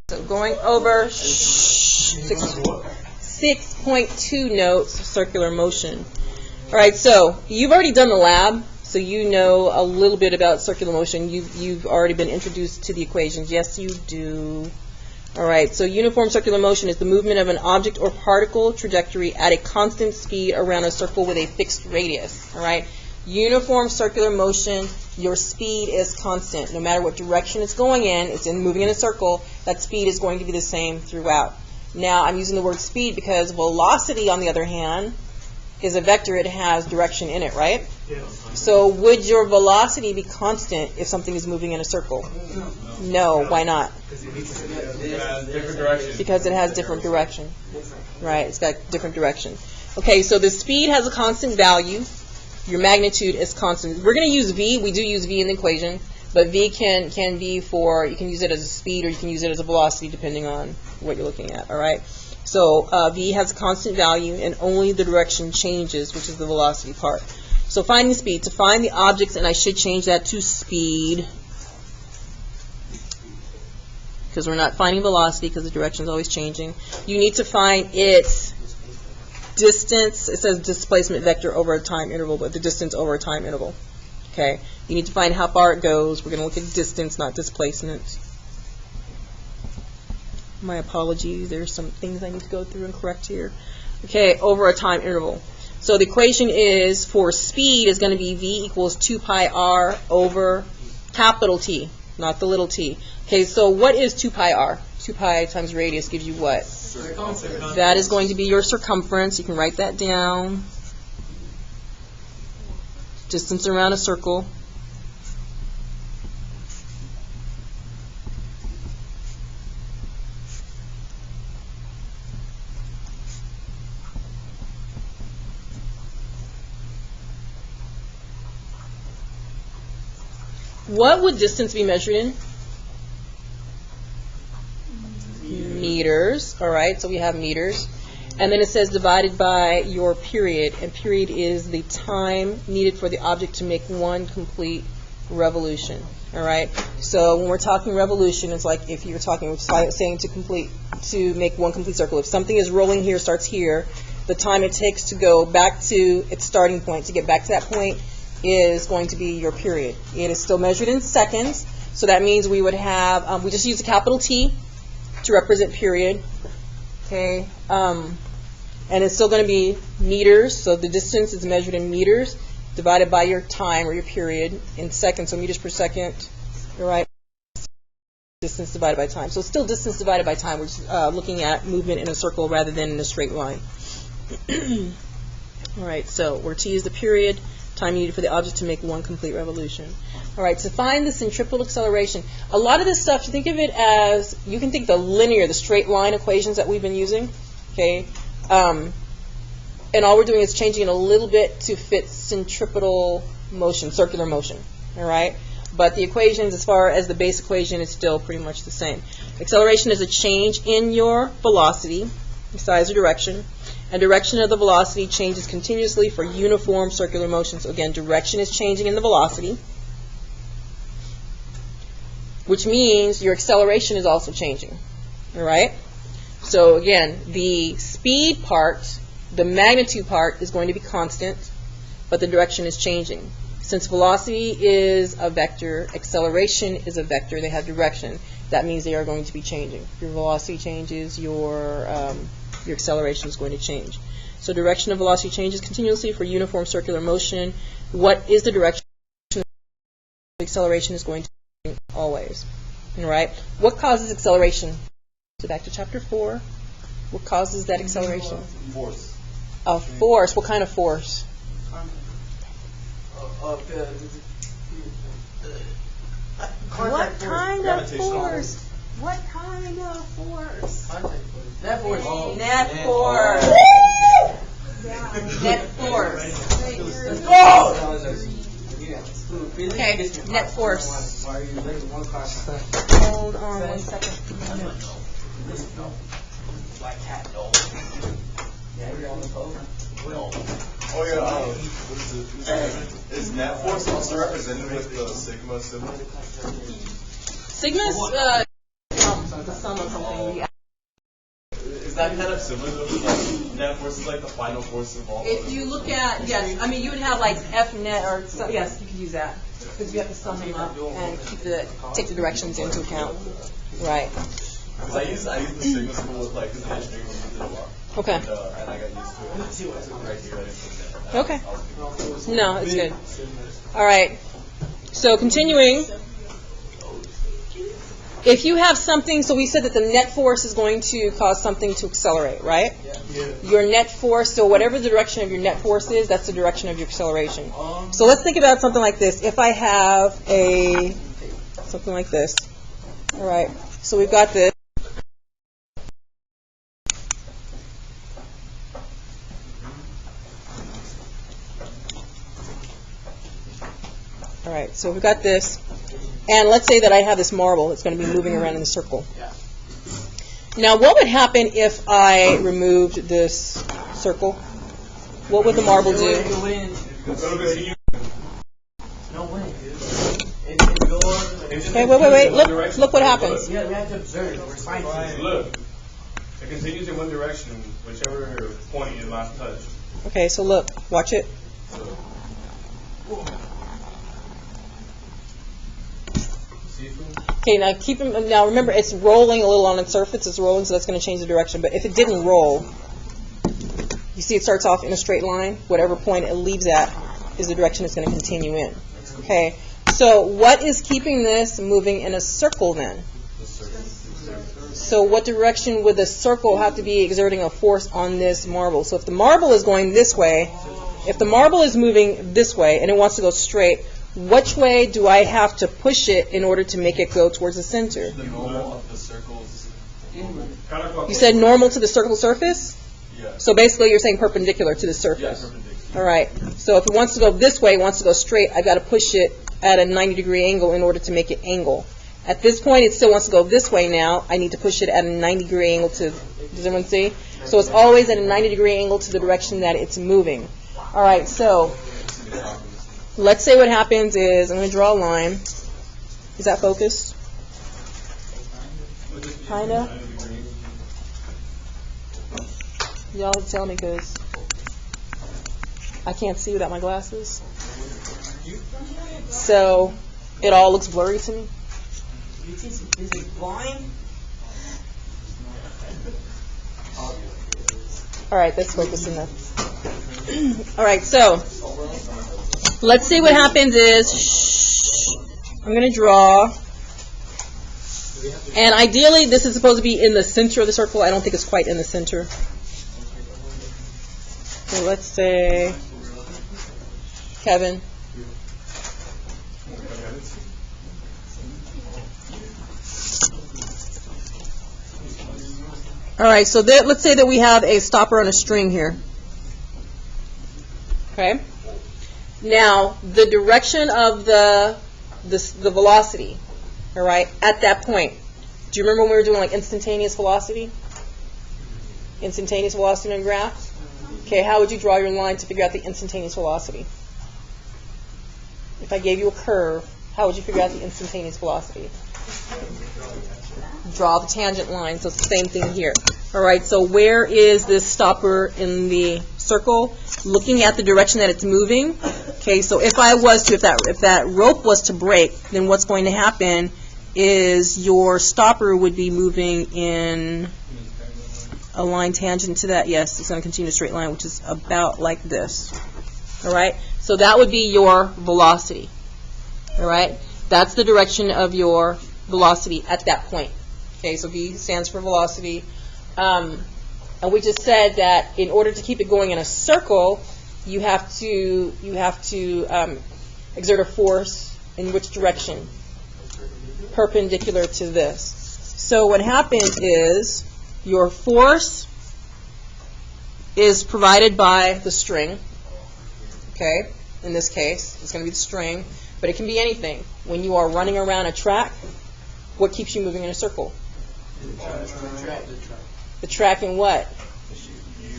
So going over 6.2 notes, circular motion. All right, so you've already done the lab, so you know a little bit about circular motion. You've already been introduced to the equations. Yes, you do. All right, so uniform circular motion is the movement of an object or particle trajectory at a constant speed around a circle with a fixed radius. All right, uniform circular motion, your speed is constant. No matter what direction it's going in, it's moving in a circle, that speed is going to be the same throughout. Now, I'm using the word speed because velocity, on the other hand, is a vector. It has direction in it, right? Yeah. So would your velocity be constant if something is moving in a circle? No. Why not? Because it has different direction. Right, it's got different direction. Okay, so the speed has a constant value. Your magnitude is constant. We're going to use V. We do use V in the equation, but V can be for, you can use it as a speed or you can use it as a velocity depending on what you're looking at, all right? So V has a constant value and only the direction changes, which is the velocity part. So finding speed. To find the objects, and I should change that to speed because we're not finding velocity because the direction is always changing. You need to find its distance. It says displacement vector over a time interval, but the distance over a time interval. Okay. You need to find how far it goes. We're going to look at distance, not displacement. My apologies. There's some things I need to go through and correct here. Okay, over a time interval. So the equation is for speed is going to be V equals 2 pi r over capital T, not the little t. Okay, so what is 2 pi r? 2 pi times radius gives you what? Circumference. That is going to be your circumference. You can write that down. Distance around a circle. What would distance be measured in? Meters. All right, so we have meters. And then it says divided by your period. And period is the time needed for the object to make one complete revolution. All right, so when we're talking revolution, it's like if you're talking, saying to make one complete circle. If something is rolling here, starts here, the time it takes to go back to its starting point, to get back to that point, is going to be your period. It is still measured in seconds, so that means we would have, we just use a capital T to represent period, okay, and it's still going to be meters, so the distance is measured in meters divided by your time or your period in seconds, so meters per second, you're right, distance divided by time. So it's still distance divided by time. We're just looking at movement in a circle rather than in a straight line. All right, so where T is the period, time needed for the object to make one complete revolution. All right, to find the centripetal acceleration, a lot of this stuff, you think of it as, you can think the linear, the straight line equations that we've been using, okay? And all we're doing is changing it a little bit to fit centripetal motion, circular motion, all right? But the equations, as far as the base equation, is still pretty much the same. Acceleration is a change in your velocity, size or direction. And direction of the velocity changes continuously for uniform circular motion. So again, direction is changing in the velocity, which means your acceleration is also changing. All right? So again, the speed part, the magnitude part is going to be constant, but the direction is changing. Since velocity is a vector, acceleration is a vector, they have direction. That means they are going to be changing. If your velocity changes, your acceleration is going to change. So direction of velocity changes continuously for uniform circular motion. What is the direction? Acceleration is going to change always. All right? What causes acceleration? So back to chapter 4. What causes that acceleration? Force. A force. What kind of force? What kind of force? What kind of force? Net force. Oh. Net force. Net force. Okay, net force. Hold on 1 second. Oh yeah. Is net force also represented with the sigma symbol? Sigma is the sum of that kind of similar to like net force is like the final force of all? If you look at, yes, I mean, you would have like F net or, so, yes, you could use that. Because you have to sum them up and take the directions into account. Right. Because I use the Sigma school with like, because engineering we use it a lot. Okay. And I got used to it. Right here, I didn't put that. Okay. No, it's good. All right. So continuing. If you have something, so we said that the net force is going to cause something to accelerate, right? Yeah. Your net force, so whatever the direction of your net force is, that's the direction of your acceleration. So let's think about something like this. If I have something like this, all right, so we've got this. All right, so we've got this. And let's say that I have this marble that's going to be moving around in a circle. Now, what would happen if I removed this circle? What would the marble do? Okay, wait. Look what happens. Yeah, we have to observe. We're scientists. Look, it continues in one direction, whichever point it last touched. Okay, so look, watch it. Okay, now remember, it's rolling a little on its surface. It's rolling, so that's going to change the direction. But if it didn't roll, you see it starts off in a straight line. Whatever point it leaves at is the direction it's going to continue in. Okay, so what is keeping this moving in a circle then? So what direction would the circle have to be exerting a force on this marble? So if the marble is going this way, if the marble is moving this way and it wants to go straight, which way do I have to push it in order to make it go towards the center? The normal of the circles. You said normal to the circle surface? Yeah. So basically you're saying perpendicular to the surface. Yeah, perpendicular. All right. So if it wants to go this way, it wants to go straight, I've got to push it at a 90-degree angle in order to make it angle. At this point, it still wants to go this way now. I need to push it at a 90-degree angle to, does everyone see? So it's always at a 90-degree angle to the direction that it's moving. All right, so let's say what happens is, I'm going to draw a line. Is that focused? Kind of? Y'all tell me because I can't see without my glasses. So it all looks blurry to me. Is it blind? All right, that's focused enough. All right, so let's see what happens is, I'm going to draw, and ideally this is supposed to be in the center of the circle. I don't think it's quite in the center. So let's say, Kevin. All right, so let's say that we have a stopper on a string here. Okay. Now, the direction of the velocity, all right, at that point. Do you remember when we were doing like instantaneous velocity? Instantaneous velocity in a graph? Okay, how would you draw your line to figure out the instantaneous velocity? If I gave you a curve, how would you figure out the instantaneous velocity? Draw the tangent line, so it's the same thing here. All right, so where is this stopper in the circle? Looking at the direction that it's moving. Okay, so if that rope was to break, then what's going to happen is your stopper would be moving in a line tangent to that. Yes, it's going to continue a straight line, which is about like this. All right, so that would be your velocity. All right, that's the direction of your velocity at that point. Okay, so V stands for velocity. And we just said that in order to keep it going in a circle, you have to exert a force in which direction? Perpendicular to this. So what happens is your force is provided by the string. Okay, in this case, it's going to be the string, but it can be anything. When you are running around a track, what keeps you moving in a circle? The track and what?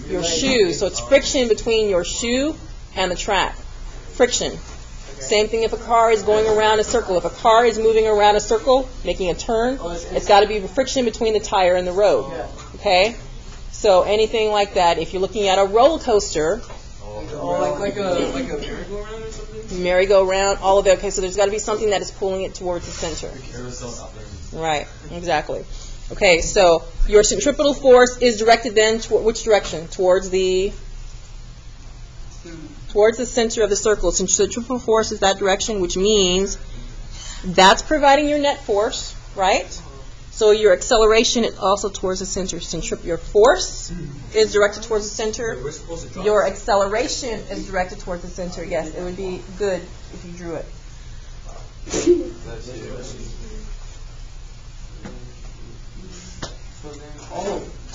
Your shoe. So it's friction between your shoe and the track. Friction. Same thing if a car is going around a circle. If a car is moving around a circle, making a turn, it's got to be friction between the tire and the road. Okay? So anything like that, if you're looking at a roller coaster, Oh, like a merry-go-round or something? merry-go-round, all of it. Okay, so there's got to be something that is pulling it towards the center. Aerosol out there. Right, exactly. Okay, so your centripetal force is directed then toward which direction? Towards the center of the circle. Centripetal force is that direction, which means that's providing your net force, right? So your acceleration is also towards the center. Your force is directed towards the center. Your acceleration is directed towards the center. Yes, it would be good if you drew it.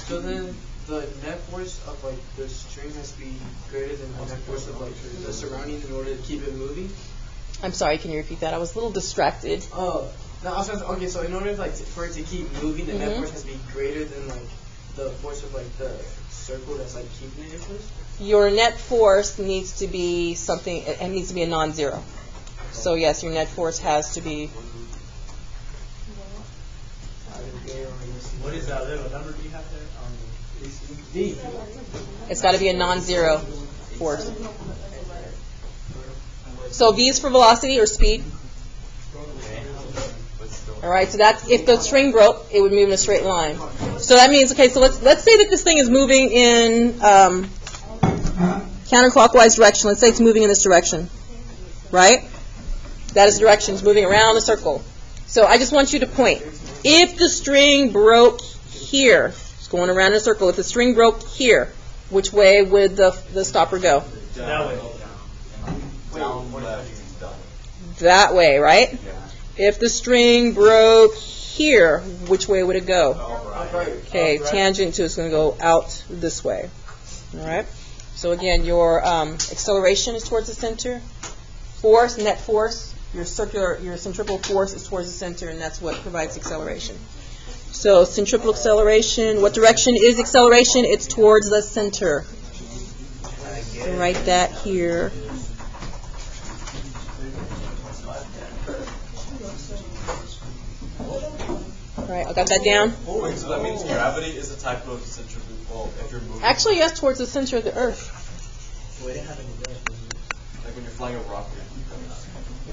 So then the net force of like the string has to be greater than the net force of like the surroundings in order to keep it moving? I'm sorry, can you repeat that? I was a little distracted. Oh, no, I was gonna, okay. So in order for it to keep moving, the net Mhm. force has to be greater than like the force of like the circle that's like keeping it in place. Your net force needs to be something, it needs to be a non-zero. So yes, your net force has to be, What is that little number do you have there? D. it's got to be a non-zero force. So V is for velocity or speed. All right, so that's if the string broke, it would move in a straight line. So that means, okay, so let's say that this thing is moving in counterclockwise direction. Let's say it's moving in this direction, right? That is the direction. It's moving around the circle. So I just want you to point. If the string broke here, it's going around in a circle. If the string broke here, which way would the stopper go? That way. Down, left, down. That way, right? If the string broke here, which way would it go? Okay, tangent to it's going to go out this way. All right. So again, your acceleration is towards the center. Force, net force, your centripetal force is towards the center, and that's what provides acceleration. So centripetal acceleration. What direction is acceleration? It's towards the center. So write that here. All right, I got that down. Wait, so that means gravity is a type of centrifugal if you're moving. Actually, yes, towards the center of the Earth. Like when you're flying a rocket.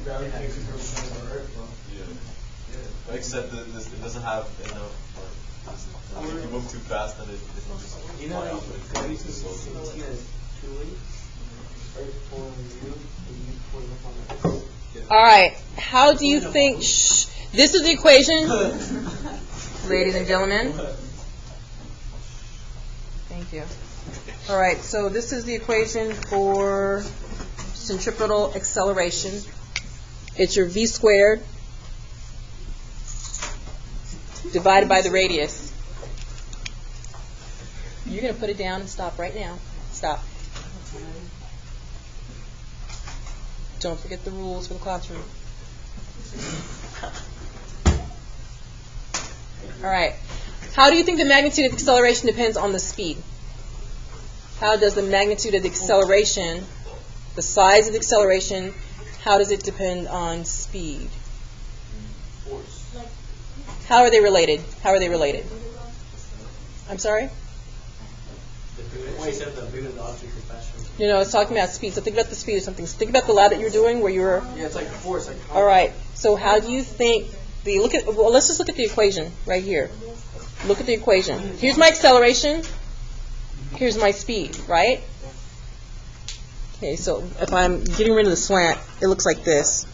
Gravity takes you towards the center of the earth, bro. Yeah. Except that it doesn't have enough. If you move too fast, then it just You know, fly out. like, gravity is 16 as 2 ways. Earth pulling you, and you pulling up on the Earth. All right, how do you think? This is the equation, ladies and gentlemen. Thank you. All right, so this is the equation for centripetal acceleration. It's your v squared divided by the radius. You're going to put it down and stop right now. Stop. Don't forget the rules for the classroom. All right. How do you think the magnitude of acceleration depends on the speed? How does the magnitude of the acceleration, the size of the acceleration, how does it depend on speed? Force. How are they related? How are they related? I'm sorry? You know, it's talking about speed. So think about the speed of something. So think about the lab that you're doing where you're... Yeah, it's like force. Like All right. So how do you think well, let's just look at the equation right here. Look at the equation. Here's my acceleration. Here's my speed, right? Okay, so if I'm getting rid of the slant, it looks like this.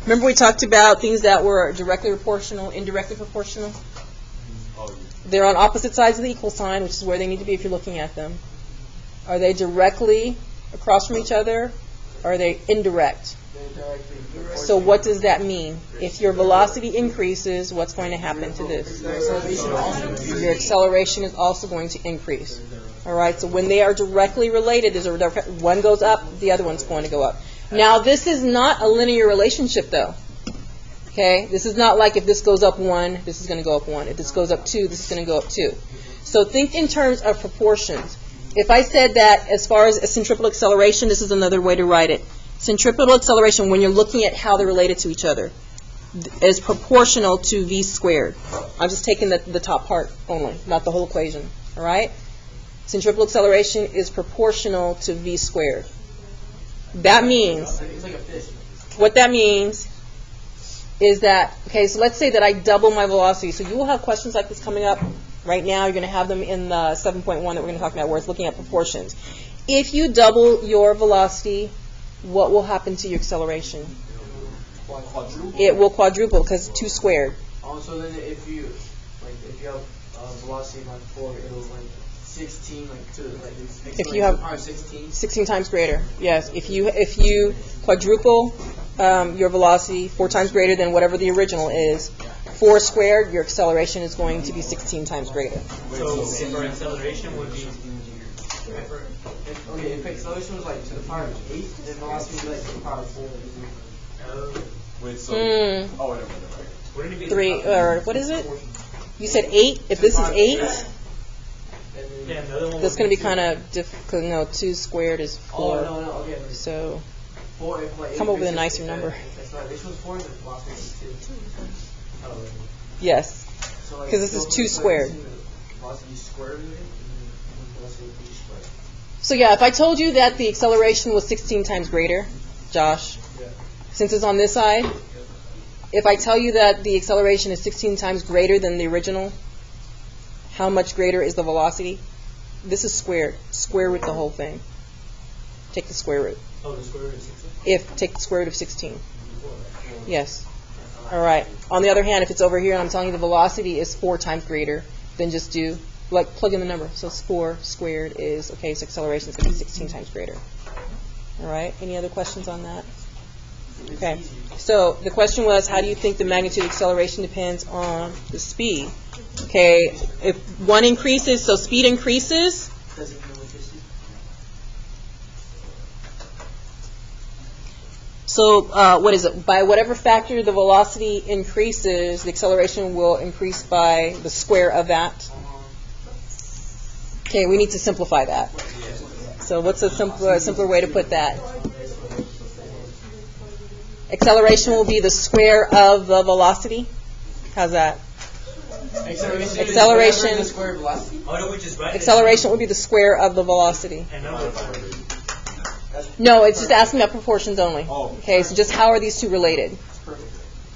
Remember we talked about things that were directly proportional, indirectly proportional? Oh, yeah. They're on opposite sides of the equal sign, which is where they need to be if you're looking at them. Are they directly across from each other, or are they indirect? So what does that mean? If your velocity increases, what's going to happen to this? Your acceleration is also going to increase. All right, so when they are directly related, one goes up, the other one's going to go up. Now, this is not a linear relationship, though. Okay, this is not like if this goes up 1, this is going to go up 1. If this goes up 2, this is going to go up 2. So think in terms of proportions. If I said that as far as a centripetal acceleration, this is another way to write it. Centripetal acceleration, when you're looking at how they're related to each other. is proportional to v squared. I'm just taking the top part only, not the whole equation. All right? Centripetal acceleration is proportional to v squared. That means, It's like a fish. what that means is that, okay, so let's say that I double my velocity. So you will have questions like this coming up right now. You're going to have them in the 7.1 that we're going to talk about, where it's looking at proportions. If you double your velocity, what will happen to your acceleration? It will quadruple because 2 squared. Also, then if you have velocity of 4, it'll 16 If you have power 16. 16 times greater, yes. If you quadruple your velocity 4 times greater than whatever the original is, 4 squared, your acceleration is going to be 16 times greater. So if our acceleration would be, If acceleration was to the power of 8, then velocity would be to the power of 4. Wait, so. Hmm. Oh, wait. wouldn't it be 3, or what is it? You said 8? If this is 8, Yeah, another one that's would going to be kind of difficult. No, 2 squared is 4. No, okay. So 4, come up with a nicer number. Acceleration was 4, then velocity was 2. Oh, yes. so 'Cause this is 2 squared. Velocity squared of it, and then velocity would be squared. So yeah, if I told you that the acceleration was 16 times greater, Josh, since it's on this side, if I tell you that the acceleration is 16 times greater than the original, how much greater is the velocity? This is squared. Square root the whole thing. Take the square root. Oh, the square root of 16? Take the square root of 16. Yes. All right. On the other hand, if it's over here and I'm telling you the velocity is 4 times greater, then just do, plug in the number. So 4 squared is, okay, so acceleration is going to be 16 times greater. All right. Any other questions on that? Okay. So the question was, how do you think the magnitude of acceleration depends on the speed? Okay. If one increases, so speed increases. Doesn't know what this is. So what is it? By whatever factor the velocity increases, the acceleration will increase by the square of that. Okay, we need to simplify that. So what's a simpler way to put that? Acceleration will be the square of the velocity. How's that? Acceleration. Is the square of velocity? Oh, no, we just write it. Acceleration will be the square of the velocity. And number four. No, it's just asking about proportions only. Oh. Okay, so just how are these two related?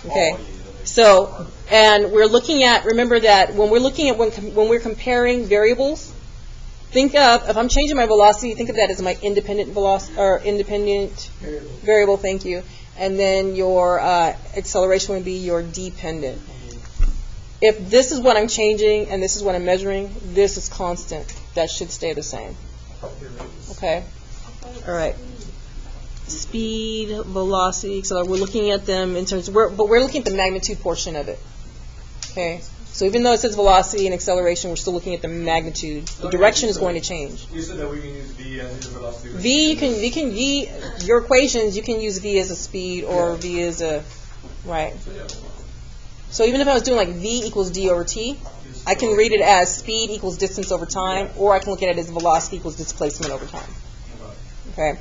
Okay. Oh, yeah. So, and we're looking at, remember that when we're looking at, when we're comparing variables, think of, if I'm changing my velocity, think of that as my independent velocity, or independent variable, thank you. And then your acceleration would be your dependent. If this is what I'm changing and this is what I'm measuring, this is constant. That should stay the same. Okay? All right. Speed, velocity, so we're looking at them in terms of, but we're looking at the magnitude portion of it. Okay? So even though it says velocity and acceleration, we're still looking at the magnitude. The direction is going to change. You said that we can use v as the velocity. V, your equations, you can use V as a speed or V as a, right. So even if I was doing like V equals D over T, I can read it as speed equals distance over time, or I can look at it as velocity equals displacement over time. Okay?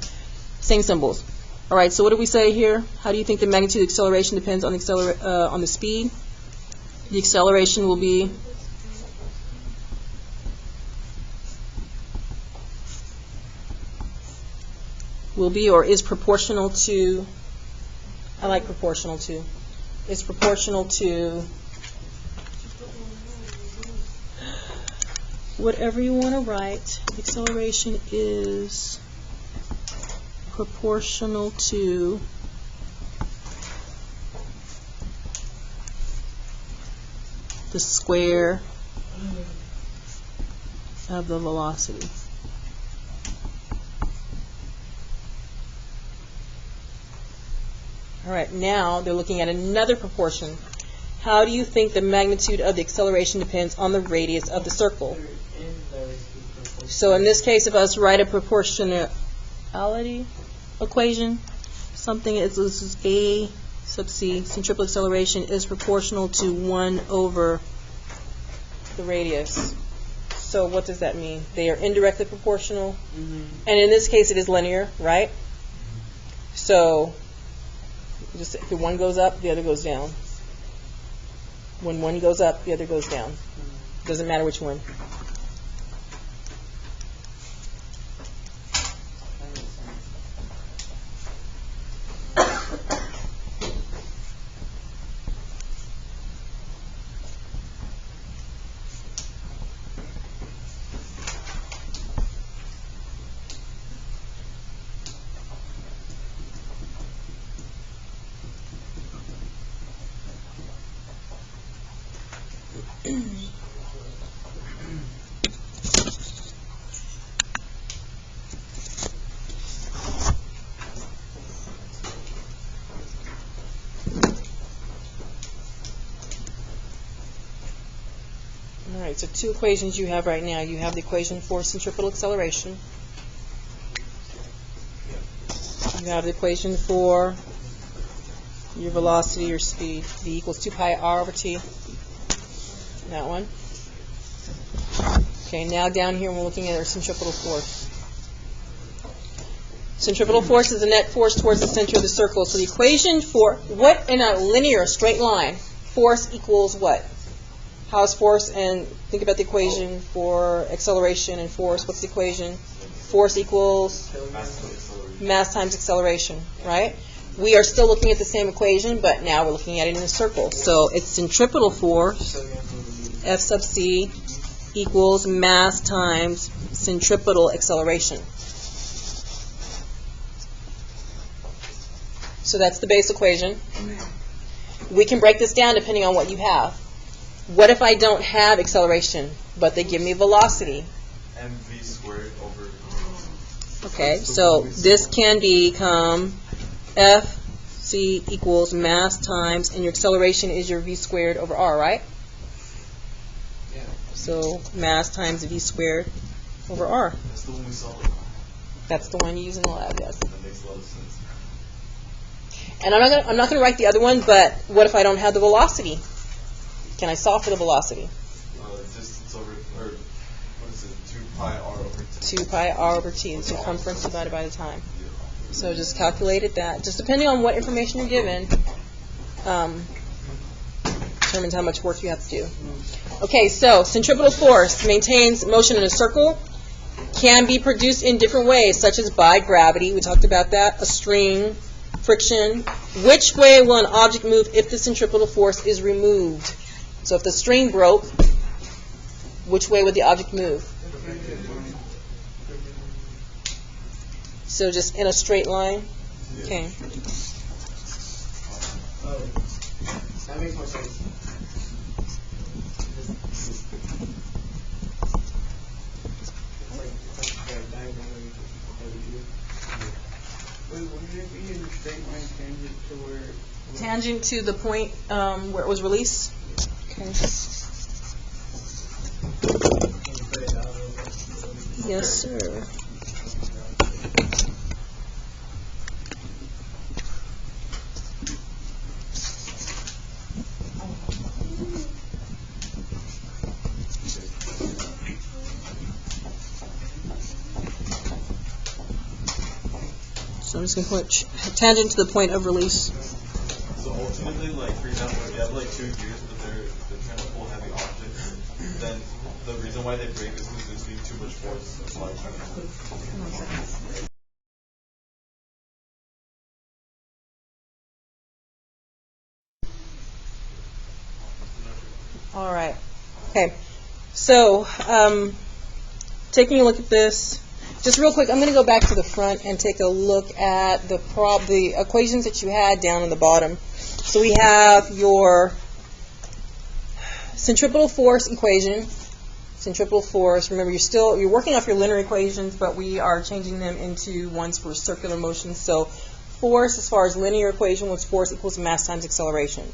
Same symbols. All right, so what do we say here? How do you think the magnitude of acceleration depends on the speed? The acceleration will be or is proportional to, I like proportional to, is proportional to whatever you want to write. The acceleration is proportional to the square of the velocity. All right, now they're looking at another proportion. How do you think the magnitude of the acceleration depends on the radius of the circle? So in this case, if I was to write a proportionality equation, something is, this is A sub C, centripetal acceleration is proportional to 1 over the radius. So what does that mean? They are indirectly proportional. And in this case, it is linear, right? So just if the one goes up, the other goes down. When one goes up, the other goes down. Doesn't matter which one. All right, so two equations you have right now. You have the equation for centripetal acceleration. You have the equation for your velocity or speed. V equals 2 pi r over t. That one. Okay, now down here we're looking at our centripetal force. Centripetal force is the net force towards the center of the circle. So the equation for what in a linear straight line, force equals what? How is force, and think about the equation for acceleration and force. What's the equation? Force equals mass times acceleration, right? We are still looking at the same equation, but now we're looking at it in a circle. So it's centripetal force, F sub c, equals mass times centripetal acceleration. So that's the base equation. We can break this down depending on what you have. What if I don't have acceleration, but they give me velocity? mv squared over. Okay, so this can become Fc equals mass times, and your acceleration is your v squared over r, right? Yeah. So mass times v squared over r. That's the one we saw. That's the one you use in the lab, yes. That makes a lot of sense. And I'm not going to write the other one, but what if I don't have the velocity? Can I solve for the velocity? It's over, or what is it, 2 pi r over t. 2 pi r over t, the circumference divided by the time. So just calculated that. Just depending on what information you're given, determines how much work you have to do. Okay, so centripetal force maintains motion in a circle, can be produced in different ways, such as by gravity. We talked about that. A string, friction. Which way will an object move if the centripetal force is removed? So if the string broke, which way would the object move? So just in a straight line? Okay. Oh, that makes more sense. Would it be in a straight line tangent to where? Tangent to the point where it was released? Okay. Yes, sir. So I'm just going to put tangent to the point of release. So ultimately, like for example, if you have like 2 gears, but they're trying to pull heavy objects, then the reason why they break is because there's being too much force applied trying to pull. All right. Okay. So, taking a look at this, just real quick, I'm going to go back to the front and take a look at the equations that you had down on the bottom. So we have your centripetal force equation. Centripetal force. Remember, you're working off your linear equations, but we are changing them into ones for circular motion. So force, as far as linear equation, was force equals mass times acceleration.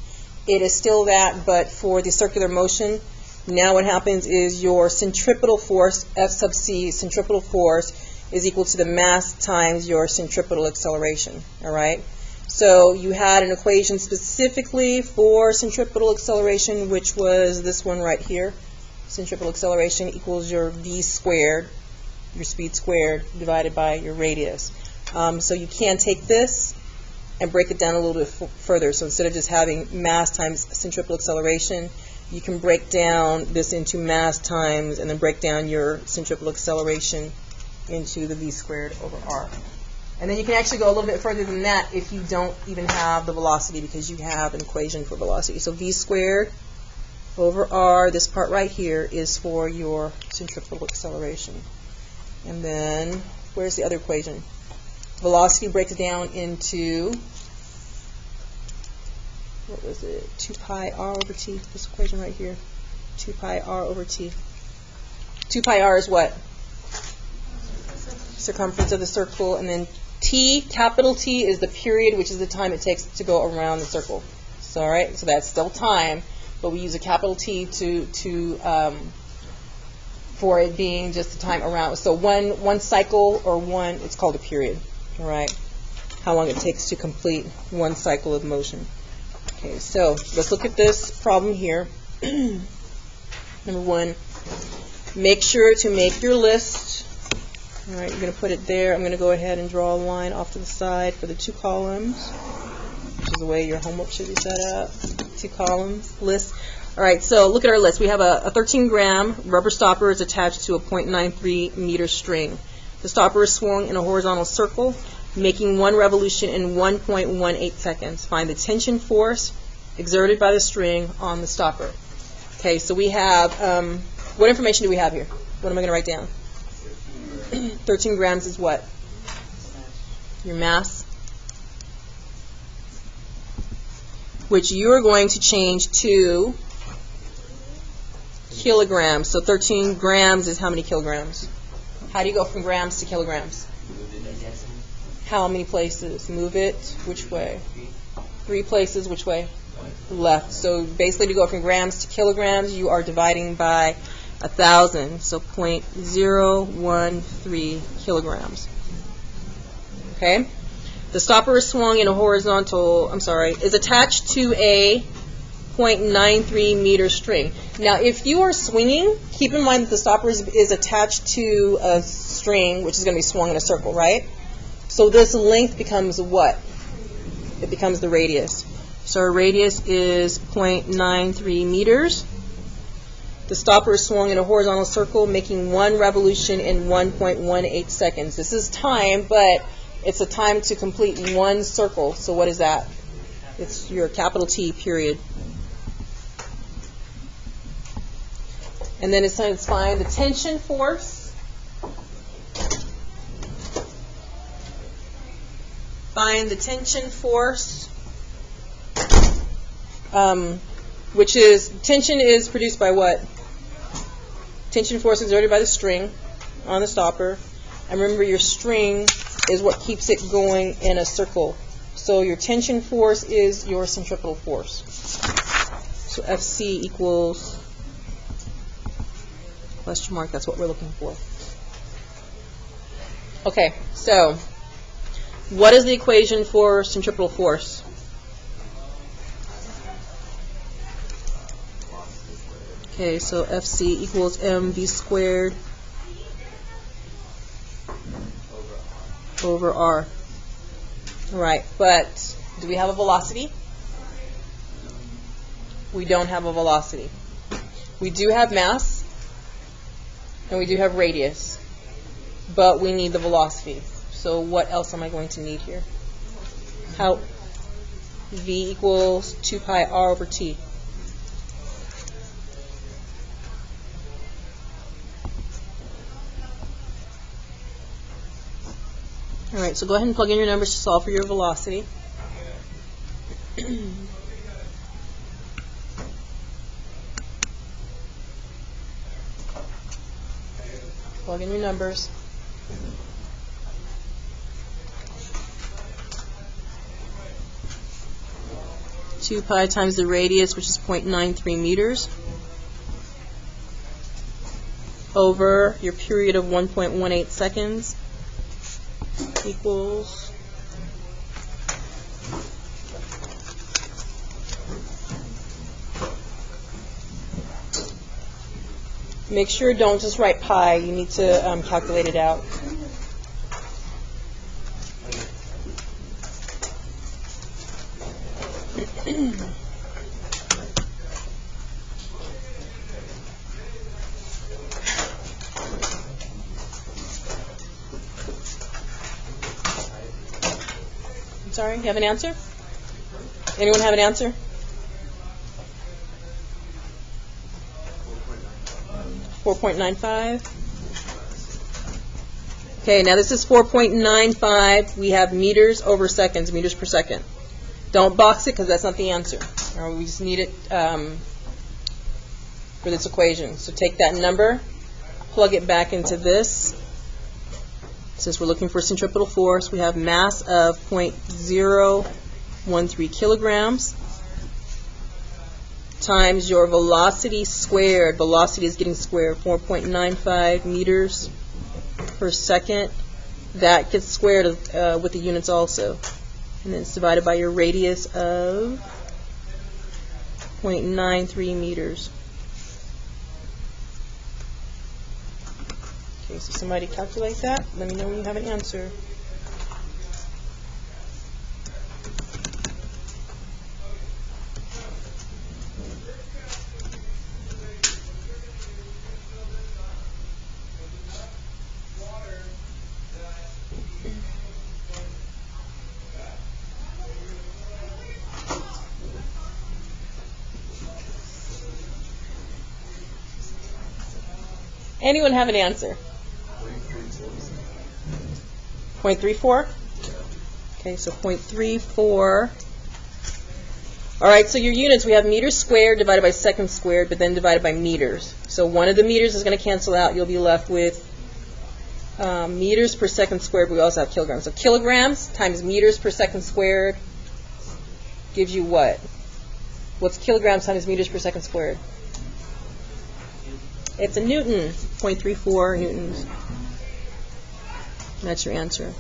It is still that, but for the circular motion, now what happens is your centripetal force, F sub c, centripetal force, is equal to the mass times your centripetal acceleration. All right? So you had an equation specifically for centripetal acceleration, which was this one right here. Centripetal acceleration equals your v squared, your speed squared, divided by your radius. So you can take this and break it down a little bit further. So instead of just having mass times centripetal acceleration, you can break down this into mass times and then break down your centripetal acceleration into the v squared over r. And then you can actually go a little bit further than that if you don't even have the velocity, because you have an equation for velocity. So v squared over r, this part right here, is for your centripetal acceleration. And then, where's the other equation? Velocity breaks down into, what was it, 2 pi r over t, this equation right here, 2 pi r over t. 2 pi r is what? Circumference of the circle, and then t, capital T, is the period, which is the time it takes to go around the circle. So, all right, so that's still time, but we use a capital T for it being just the time around. So one cycle, or one, it's called a period, all right? How long it takes to complete one cycle of motion. Okay, so let's look at this problem here. Number one, make sure to make your list. All right, you're going to put it there. I'm going to go ahead and draw a line off to the side for the 2 columns, which is the way your homework should be set up. 2 columns, list. All right, so look at our list. We have a 13-gram rubber stopper is attached to a 0.93 meter string. The stopper is swung in a horizontal circle, making 1 revolution in 1.18 seconds. Find the tension force exerted by the string on the stopper. Okay, so we have, what information do we have here? What am I going to write down? 13 grams is what? Your mass, which you are going to change to kilograms. So 13 grams is how many kilograms? How do you go from grams to kilograms? How many places? Move it which way? 3 places which way? Left. So basically to go from grams to kilograms, you are dividing by 1,000. So 0.013 kilograms. Okay? The stopper is swung in a horizontal, is attached to a 0.93 meter string. Now, if you are swinging, keep in mind that the stopper is attached to a string, which is going to be swung in a circle, right? So this length becomes what? It becomes the radius. So our radius is 0.93 meters. The stopper is swung in a horizontal circle, making 1 revolution in 1.18 seconds. This is time, but it's a time to complete 1 circle. So what is that? It's your capital T period. And then it's time to find the tension force. Find the tension force, which is, tension is produced by what? Tension force exerted by the string on the stopper. And remember, your string is what keeps it going in a circle. So your tension force is your centripetal force. So Fc equals question mark, that's what we're looking for. Okay, so what is the equation for centripetal force? Okay, so Fc equals mv squared over r. All right, but do we have a velocity? We don't have a velocity. We do have mass, and we do have radius, but we need the velocity. So what else am I going to need here? How? V equals 2 pi r over t. All right, so go ahead and plug in your numbers to solve for your velocity. Plug in your numbers. Two pi times the radius, which is 0.93 meters, over your period of 1.18 seconds equals make sure don't just write pi, you need to calculate it out. Sorry, you have an answer? Anyone have an answer? 4.95. Okay, now this is 4.95. We have meters over seconds, meters per second. Don't box it because that's not the answer. Or we just need it for this equation. So take that number, plug it back into this. Since we're looking for centripetal force, we have mass of 0.013 kilograms times your velocity squared. Velocity is getting squared, 4.95 meters per second. That gets squared with the units also. And then it's divided by your radius of 0.93 meters. Okay, so somebody calculate that. Let me know when you have an answer. Anyone have an answer? 0.34? Okay, so 0.34. All right, so your units, we have meters squared divided by seconds squared, but then divided by meters. So one of the meters is going to cancel out. You'll be left with meters per second squared, but we also have kilograms. So kilograms times meters per second squared gives you what? What's kilograms times meters per second squared? It's a Newton, 0.34 newtons. That's your answer.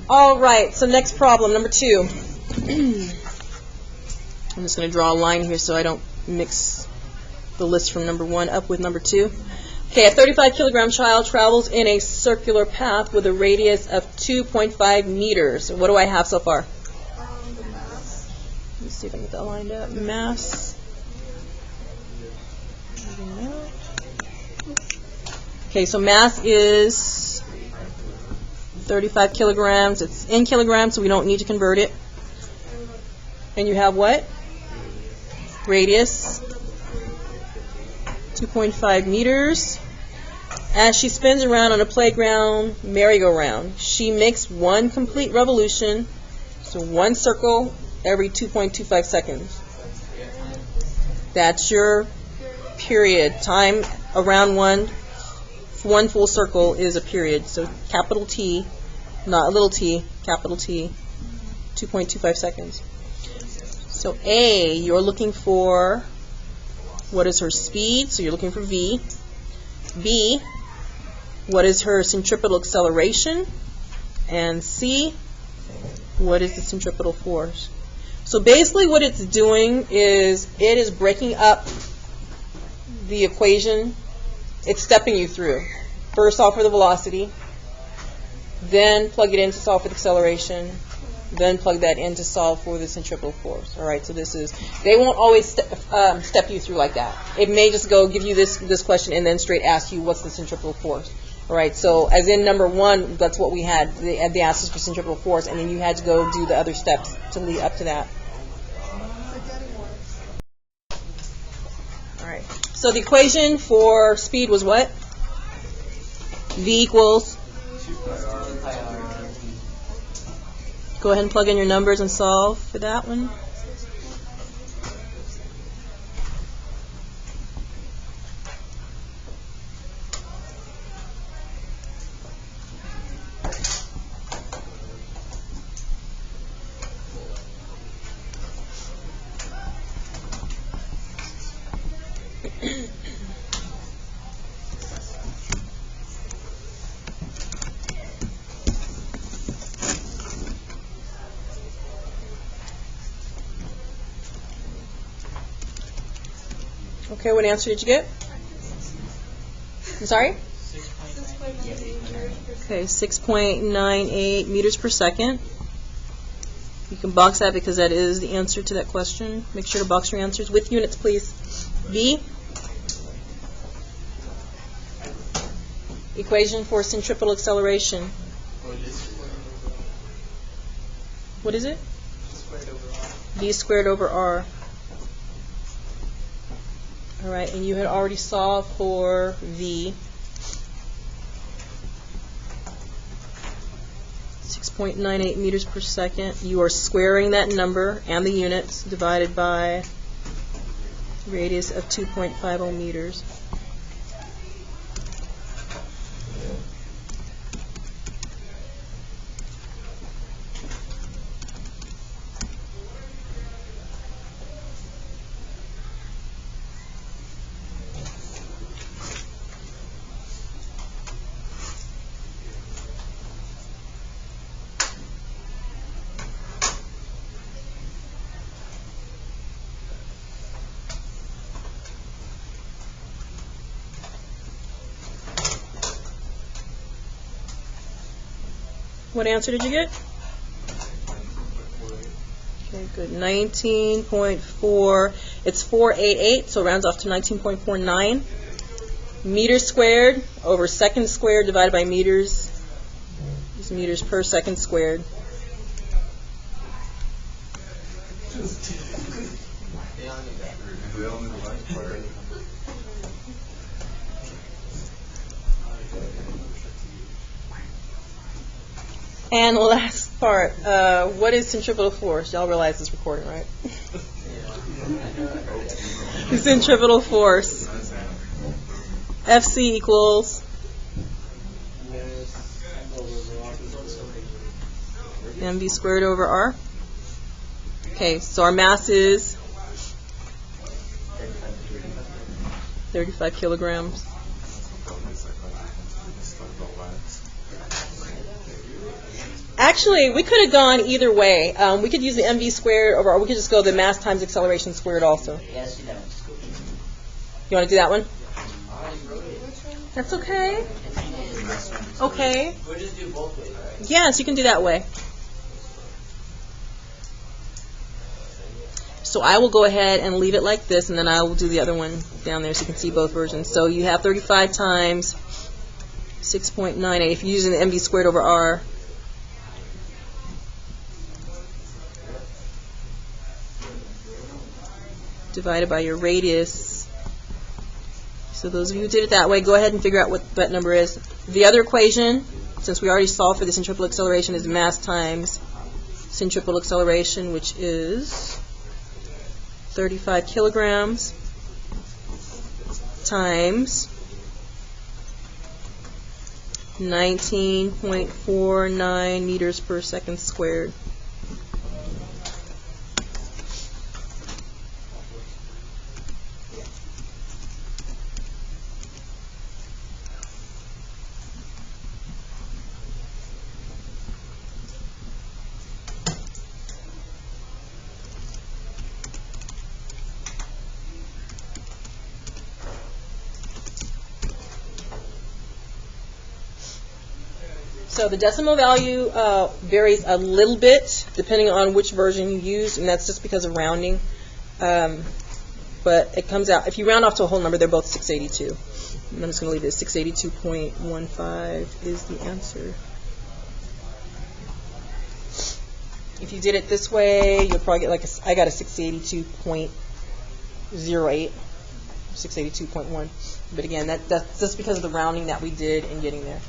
All right, so next problem, number 2. I'm just going to draw a line here so I don't mix the list from number 1 up with number 2. Okay, a 35-kilogram child travels in a circular path with a radius of 2.5 meters. What do I have so far? The mass. Let's see if I can get that lined up. Mass. Okay, so mass is 35 kilograms. It's in kilograms, so we don't need to convert it. And you have what? Radius. 2.5 meters. As she spins around on a playground merry-go-round, she makes one complete revolution, so one circle every 2.25 seconds. That's your period. Time around one full circle is a period. So capital T, not a little t, capital T, 2.25 seconds. So A, you're looking for what is her speed, so you're looking for V. B, what is her centripetal acceleration? And C, what is the centripetal force? So basically what it's doing is it is breaking up the equation. It's stepping you through. First solve for the velocity, then plug it in to solve for the acceleration, then plug that in to solve for the centripetal force. All right, so this is, they won't always step you through like that. It may just go give you this question and then straight ask you what's the centripetal force. All right, so as in number 1, that's what we had, the answers for centripetal force, and then you had to go do the other steps to lead up to that. All right, so the equation for speed was what? V equals? Go ahead and plug in your numbers and solve for that one. Okay, what answer did you get? I'm sorry? Okay, 6.98 meters per second. You can box that because that is the answer to that question. Make sure to box your answers with units, please. B. Equation for centripetal acceleration. What is it? V squared over R. All right, and you had already solved for V. 6.98 meters per second. You are squaring that number and the units divided by radius of 2.50 meters. What answer did you get? Okay, good. 19.4. It's 488, so it rounds off to 19.49. Meters squared over seconds squared divided by meters is meters per second squared. And last part, what is centripetal force? Y'all realize this recording, right? Centripetal force. Fc equals mv squared over r. Okay, so our mass is 35 kilograms. Actually, we could have gone either way. We could use the mv squared over, or we could just go the mass times acceleration squared also. Yes, you know. You want to do that one? That's okay. Okay. We'll just do both ways, right? Yes, you can do that way. So I will go ahead and leave it like this, and then I will do the other one down there so you can see both versions. So you have 35 times 6.98. If you're using the mv squared over r, divided by your radius. So those of you who did it that way, go ahead and figure out what that number is. The other equation, since we already solved for the centripetal acceleration, is mass times centripetal acceleration, which is 35 kilograms times 19.49 meters per second squared. So the decimal value varies a little bit depending on which version you use, and that's just because of rounding. But it comes out, if you round off to a whole number, they're both 682. And I'm just going to leave it 682.15 is the answer. If you did it this way, you'll probably get like I got a 682.08, 682.1. But again, that's just because of the rounding that we did in getting there.